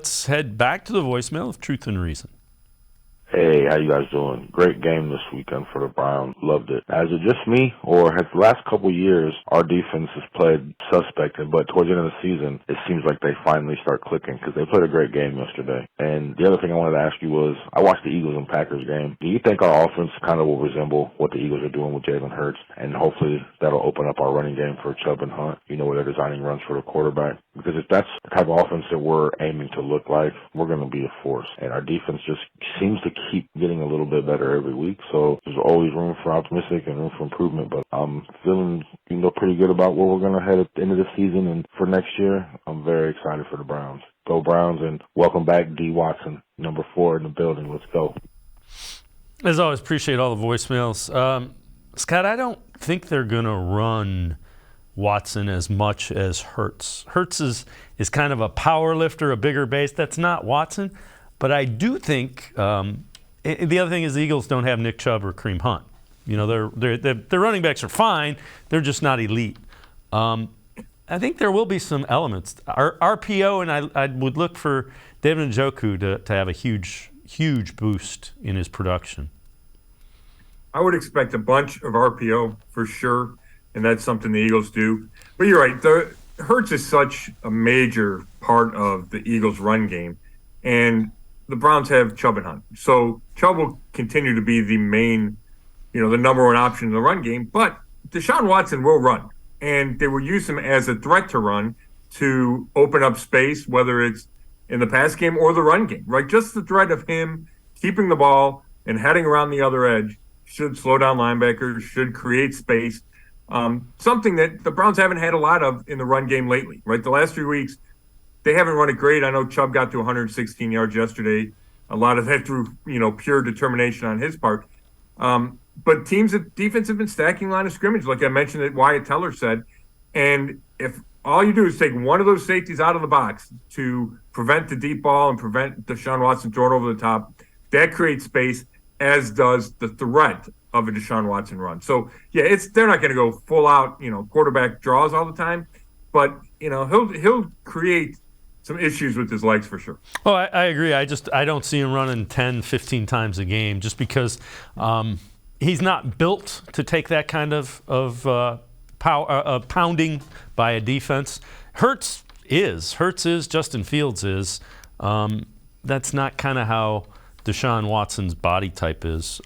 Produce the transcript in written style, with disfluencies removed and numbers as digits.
Let's head back to the voicemail of Truth and Reason. Hey, how you guys doing? Great game this weekend for the Browns. Loved it. Is it just me, or has the last couple years our defense has played suspect, but towards the end of the season, it seems like they finally start clicking because they played a great game yesterday. And the other thing I wanted to ask you was, I watched the Eagles and Packers game. Do you think our offense kind of will resemble what the Eagles are doing with Jalen Hurts? And hopefully that'll open up our running game for Chubb and Hunt, where they're designing runs for the quarterback. Because if that's the type of offense that we're aiming to look like, we're going to be a force. And our defense just seems to keep getting a little bit better every week. So there's always room for optimistic and room for improvement. But I'm feeling, pretty good about where we're going to head at the end of the season. And for next year, I'm very excited for the Browns. Go Browns, and welcome back D. Watson, number 4 in the building. Let's go. As always, appreciate all the voicemails. Scott, I don't think they're going to run Watson as much as Hurts. Hurts is kind of a power lifter, a bigger base. That's not Watson. But I do think the other thing is the Eagles don't have Nick Chubb or Kareem Hunt. Their running backs are fine. They're just not elite. I think there will be some elements. Our RPO, and I would look for David Njoku to have a huge boost in his production. I would expect a bunch of RPO for sure, and that's something the Eagles do. But you're right. The Hurts is such a major part of the Eagles' run game, and the Browns have Chubb and Hunt. So Chubb will continue to be the main, the number one option in the run game. But Deshaun Watson will run, and they will use him as a threat to run to open up space, whether it's in the pass game or the run game, right? Just the threat of him keeping the ball and heading around the other edge should slow down linebackers, should create space. Something that the Browns haven't had a lot of in the run game lately, right? The last 3 weeks, they haven't run it great. I know Chubb got to 116 yards yesterday. A lot of that through, pure determination on his part. But defense have been stacking line of scrimmage, like I mentioned that Wyatt Teller said. And if all you do is take one of those safeties out of the box to prevent the deep ball and prevent Deshaun Watson throwing over the top, that creates space, as does the threat of a Deshaun Watson run. So, yeah, they're not going to go full out, quarterback draws all the time. But, he'll create some issues with his legs for sure. Oh, I agree. I don't see him running 10, 15 times a game just because he's not built to take that kind of pounding by a defense. Hurts is. Justin Fields is. That's not kind of how Deshaun Watson's body type is.